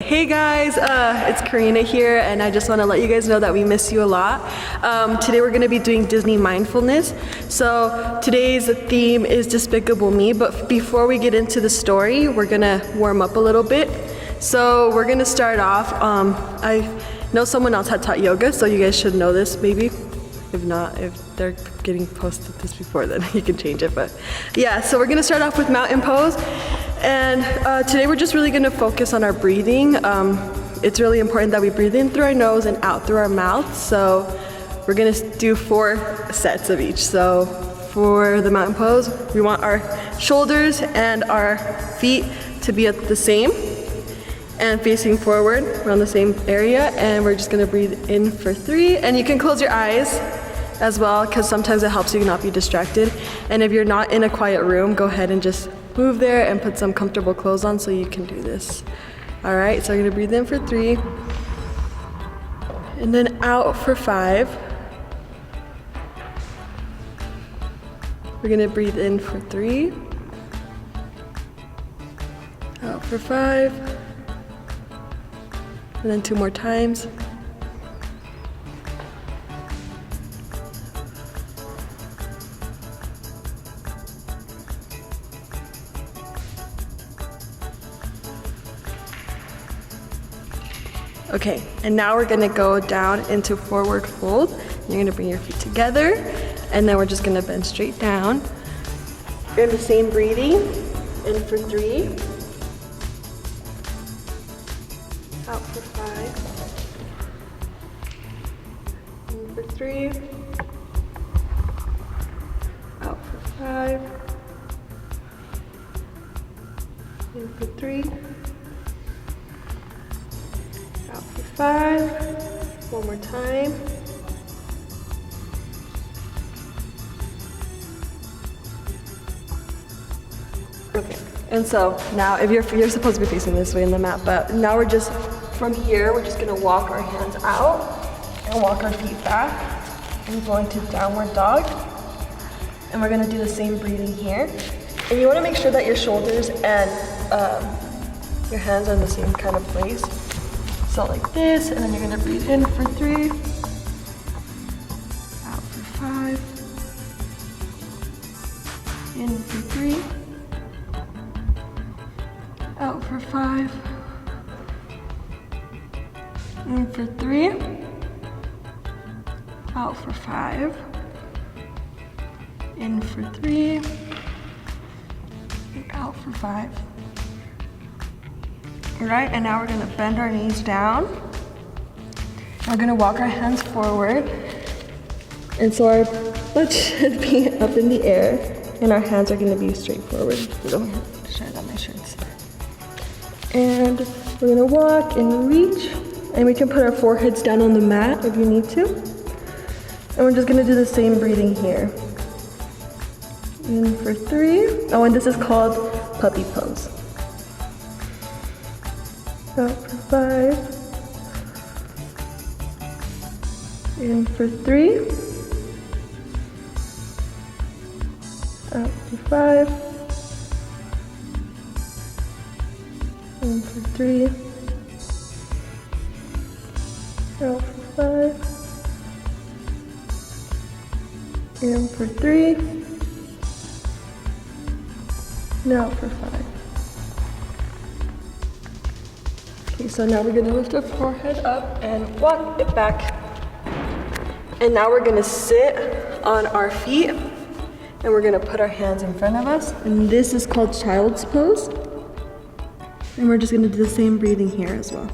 Hey guys, it's Karina here, and I just want to let you guys know that we miss you a lot. Today we're going to be doing Disney mindfulness. So today's theme is Despicable Me, but before we get into the story, we're going to warm up a little bit. So we're going to start off, I know someone else had taught yoga, so you guys should know this maybe. If not, if they're getting posted this before, then you can change it. But yeah, so we're gonna start off with mountain pose. And today we're just really gonna focus on our breathing. It's really important that we breathe in through our nose and out through our mouth. So we're gonna do 4 sets of each. So for the mountain pose, we want our shoulders and our feet to be at the same and facing forward. We're on the same area, and we're just gonna breathe in for 3. And you can close your eyes as well, because sometimes it helps you not be distracted. And if you're not in a quiet room, go ahead and just move there and put some comfortable clothes on so you can do this. All right, so we're gonna breathe in for 3, and then out for 5. We're gonna breathe in for 3, out for 5, and then 2 more times. Okay, and now we're gonna go down into forward fold. You're gonna bring your feet together, and then we're just gonna bend straight down. In the same breathing, in for 3, out for 5, in for 3, out for 5, in for 3, out for 5, one more time. Okay, and so now if you're supposed to be facing this way in the mat, but now we're just, from here, we're just gonna walk our hands out and walk our feet back and go into downward dog. And we're gonna do the same breathing here. And you wanna make sure that your shoulders and your hands are in the same kind of place. So like this, and then you're gonna breathe in for 3, out for 5, in for 3, out for 5, in for 3, out for 5, in for 3, and out for 5. All right, and now we're gonna bend our knees down. We're gonna walk our hands forward. And so our butt should be up in the air, and our hands are gonna be straight forward. We don't have to shine on my shirts. And we're gonna walk and reach, and we can put our foreheads down on the mat if you need to. And we're just gonna do the same breathing here. In for 3. Oh, and this is called puppy pose. Out for 5, in for 3, out for 5, in for 3, out for 5, in for 3, and out for 5. Okay, so now we're gonna lift our forehead up and walk it back. And now we're gonna sit on our feet, and we're gonna put our hands in front of us. And this is called child's pose. And we're just gonna do the same breathing here as well.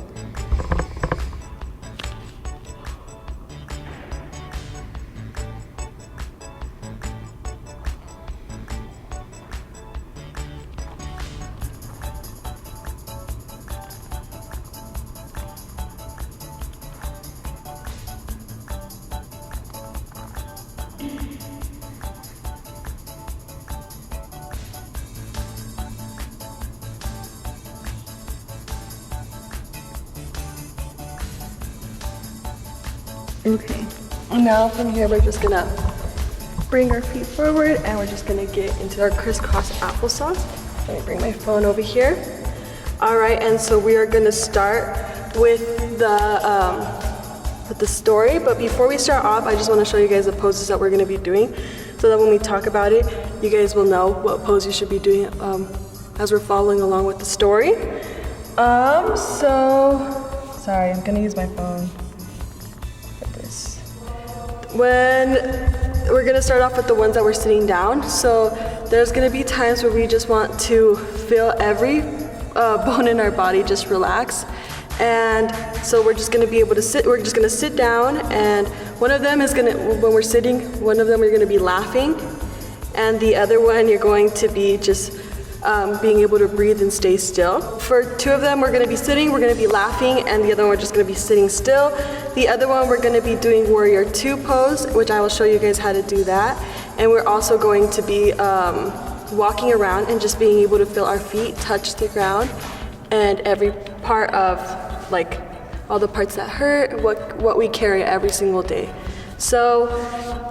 Okay, and now from here we're just gonna bring our feet forward, and we're just gonna get into our crisscross applesauce. Let me bring my phone over here. All right, and so we are gonna start with the story, but before we start off, I just wanna show you guys the poses that we're gonna be doing so that when we talk about it, you guys will know what pose you should be doing as we're following along with the story. Sorry, I'm gonna use my phone for this. We're gonna start off with the ones that we're sitting down. So there's gonna be times where we just want to feel every bone in our body just relax. And so we're just gonna be able to sit, we're just gonna sit down, and one of them is when we're sitting, one of them we're gonna be laughing, and the other one you're going to be just being able to breathe and stay still. For two of them, we're gonna be sitting, we're gonna be laughing, and the other one we're just gonna be sitting still. The other one we're gonna be doing Warrior 2 pose, which I will show you guys how to do that. And we're also going to be walking around and just being able to feel our feet touch the ground and every part of, like, all the parts that hurt, what we carry every single day. So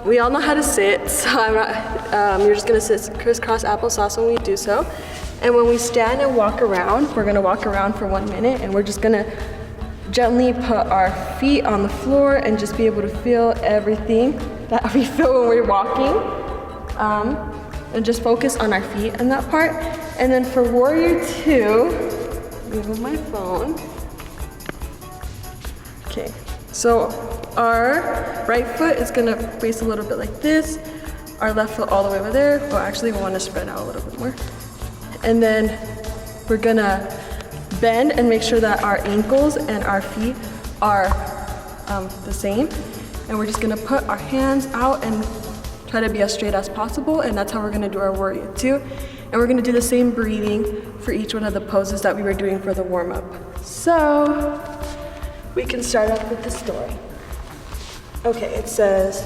we all know how to sit, so you're just gonna sit crisscross applesauce when we do so. And when we stand and walk around, we're gonna walk around for 1 minute, and we're just gonna gently put our feet on the floor and just be able to feel everything that we feel when we're walking. And just focus on our feet in that part. And then for Warrior 2, move my phone. Okay, so our right foot is gonna brace a little bit like this. Our left foot all the way over there. Well, actually we wanna spread out a little bit more. And then we're gonna bend and make sure that our ankles and our feet are the same. And we're just gonna put our hands out and try to be as straight as possible, and that's how we're gonna do our Warrior 2. And we're gonna do the same breathing for each one of the poses that we were doing for the warm-up. So, we can start off with the story. Okay, it says,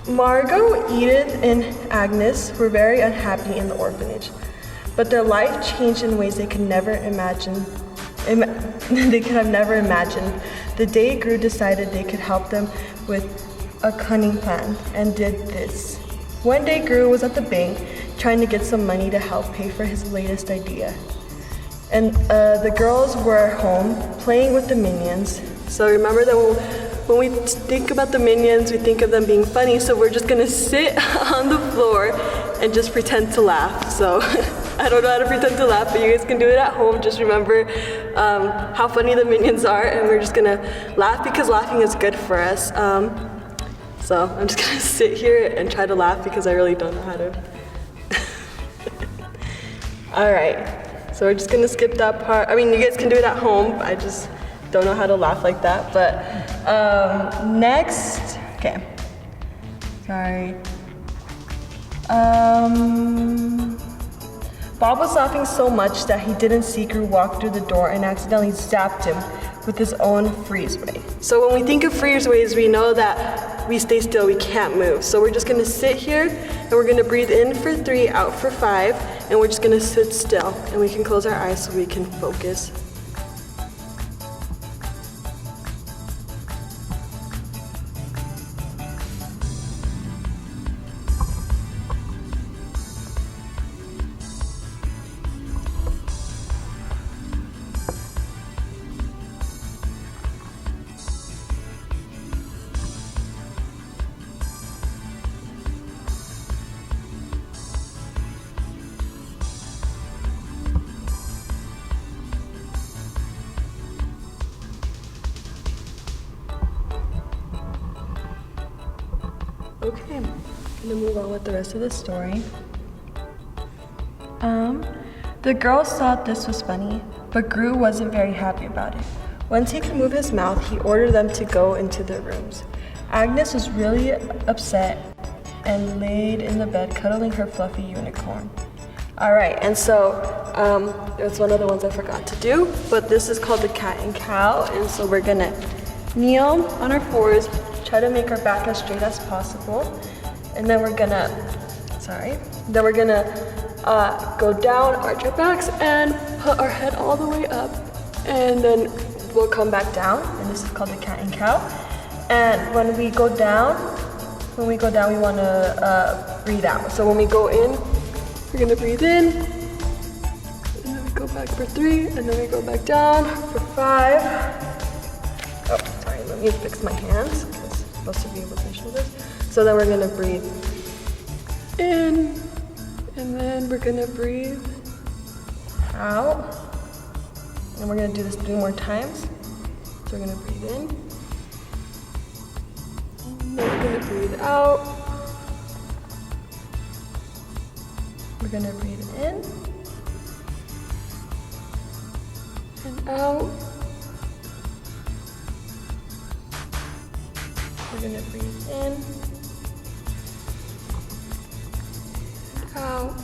Margot, Edith, and Agnes were very unhappy in the orphanage, but their life changed in ways they could never imagine. They could have never imagined. The day Gru decided they could help them with a cunning plan, and did this. One day Gru was at the bank trying to get some money to help pay for his latest idea. And the girls were home playing with the minions. So remember that when we think about the minions, we think of them being funny, so we're just gonna sit on the floor and just pretend to laugh. So I don't know how to pretend to laugh, but you guys can do it at home. Just remember how funny the minions are, and we're just gonna laugh because laughing is good for us. So I'm just gonna sit here and try to laugh because I really don't know how to. All right, so we're just gonna skip that part. I mean, you guys can do it at home. I just don't know how to laugh like that. But next, okay, sorry. Bob was laughing so much that he didn't see Gru walk through the door and accidentally zapped him with his own freeze ray. So when we think of freeze rays, we know that we stay still, we can't move. So we're just gonna sit here and we're gonna breathe in for 3, out for 5, and we're just gonna sit still, and we can close our eyes so we can focus. Okay, I'm gonna move on with the rest of the story. The girls thought this was funny, but Gru wasn't very happy about it. Once he could move his mouth, he ordered them to go into their rooms. Agnes was really upset and laid in the bed cuddling her fluffy unicorn. All right, and so there's one of the ones I forgot to do, but this is called the cat and cow, and so we're gonna kneel on our fours, try to make our back as straight as possible, and then we're gonna, go down, arch our backs, and put our head all the way up, and then we'll come back down, and this is called the cat and cow. And when we go down, we want to breathe out. So when we go in, we're gonna breathe in, go back for 3, and then we go back down for 5. Oh, sorry, let me fix my hands, because I'm supposed to be able to show this. So then we're gonna breathe in, and then we're gonna breathe out. And we're gonna do this 3 more times. So we're gonna breathe in, and then we're gonna breathe out. We're gonna breathe in, and out. We're gonna breathe in, and out.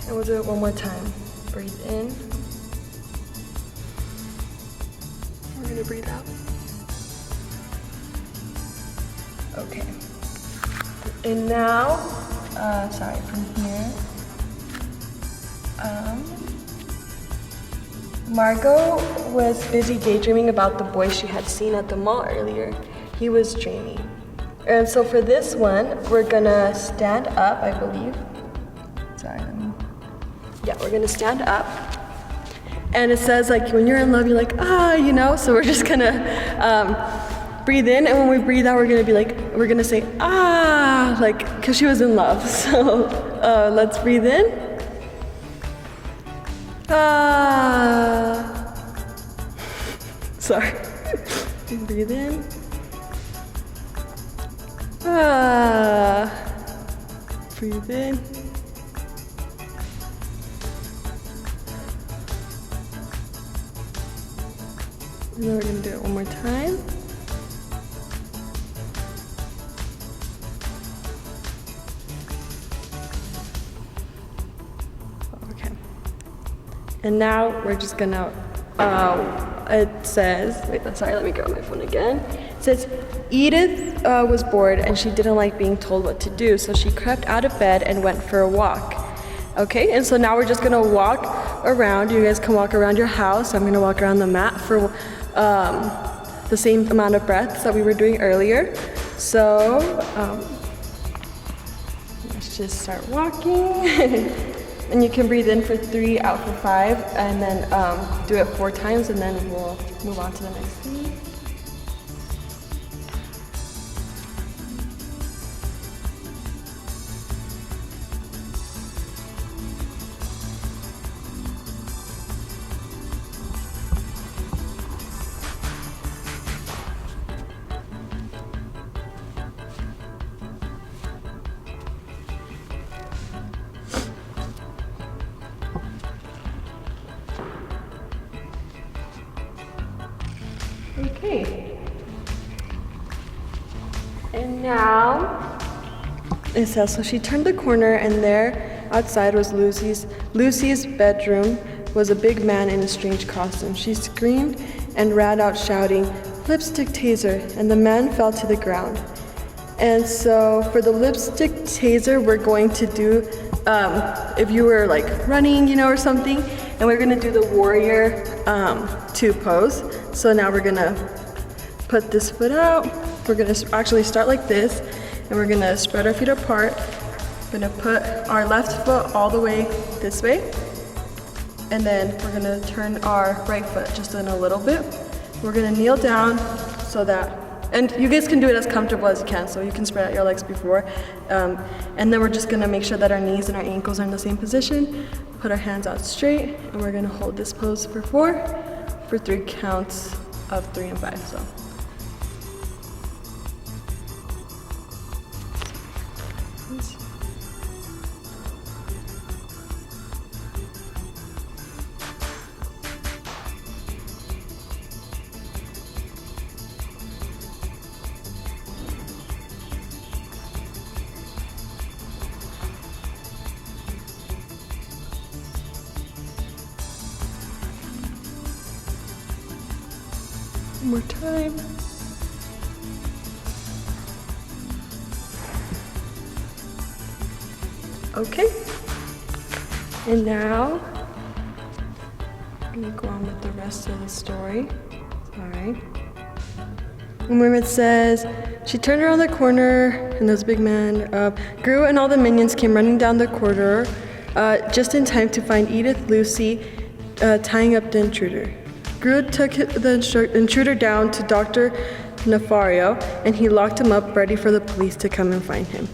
And we'll do it one more time. Breathe in. We're gonna breathe out. Okay. And now, sorry, from here. Margot was busy daydreaming about the boy she had seen at the mall earlier. He was dreaming. And so for this one, we're gonna stand up, I believe. Sorry, yeah, we're gonna stand up. And it says, like, when you're in love, you're like, ah, you know? So we're just gonna breathe in, and when we breathe out, we're gonna be like, we're gonna say, ah, like, because she was in love. So let's breathe in. Ah. Sorry. Breathe in. Ah. Breathe in. And then we're gonna do it one more time. Okay. And now we're just gonna, it says, wait, sorry, let me grab my phone again. It says, Edith was bored and she didn't like being told what to do, so she crept out of bed and went for a walk. Okay, and so now we're just gonna walk around. You guys can walk around your house. I'm gonna walk around the mat for the same amount of breaths that we were doing earlier. So let's just start walking. And you can breathe in for 3, out for 5, and then do it 4 times, and then we'll move on to the next thing. Okay. And now it says, so she turned the corner and there outside was Lucy's bedroom was a big man in a strange costume. She screamed and ran out shouting, "Lipstick taser," and the man fell to the ground. And so for the lipstick taser, we're going to do, if you were like running, you know, or something, and we're gonna do the warrior 2 pose. So now we're gonna put this foot out. We're gonna actually start like this, and we're gonna spread our feet apart. We're gonna put our left foot all the way this way, and then we're gonna turn our right foot just in a little bit. We're gonna kneel down so that, and you guys can do it as comfortable as you can, so you can spread out your legs before. And then we're just gonna make sure that our knees and our ankles are in the same position. Put our hands out straight, and we're gonna hold this pose for 4, for 3 counts of 3 and 5, so. One more time. Okay. And now I'm gonna go on with the rest of the story. Alright. And when it says, she turned around the corner and this big man grew and all the minions came running down the corridor. just in time to find Edith Lucy tying up the intruder. Gru took the intruder down to Dr. Nefario, and he locked him up, ready for the police to come and find him.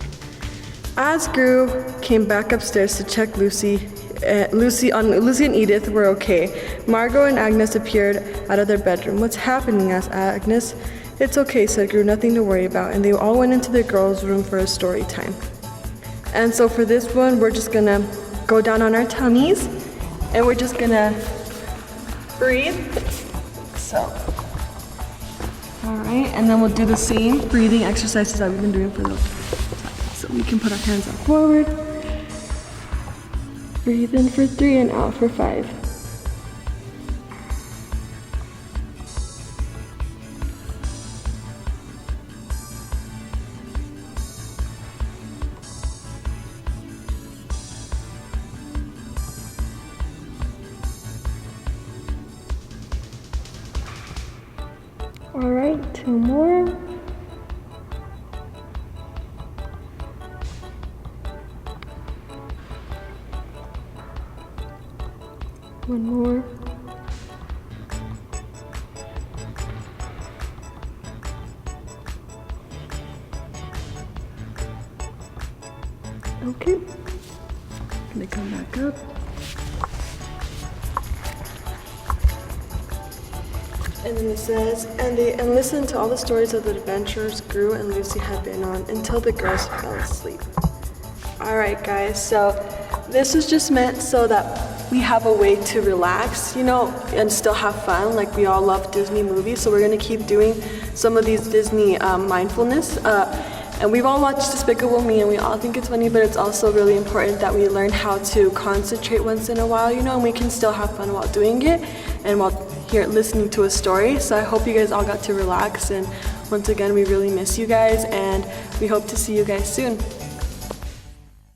As Gru came back upstairs to check Lucy and Edith were okay, Margot and Agnes appeared out of their bedroom. "What's happening?" asked Agnes. "It's okay," said Gru, "nothing to worry about," and they all went into the girls' room for a story time. And so for this one, we're just gonna go down on our tummies, and we're just gonna breathe. So, all right, and then we'll do the same breathing exercises that we've been doing for the time. So we can put our hands up forward. Breathe in for 3 and out for 5. All right, 2 more. One more. Okay. Gonna come back up. And then it says, and listen to all the stories of the adventures Gru and Lucy had been on until the girls fell asleep. All right, guys, so this is just meant so that we have a way to relax, you know, and still have fun. Like, we all love Disney movies, so we're gonna keep doing some of these Disney mindfulness. And we've all watched Despicable Me, and we all think it's funny, but it's also really important that we learn how to concentrate once in a while, you know, and we can still have fun while doing it and while listening to a story. So I hope you guys all got to relax, and once again, we really miss you guys, and we hope to see you guys soon.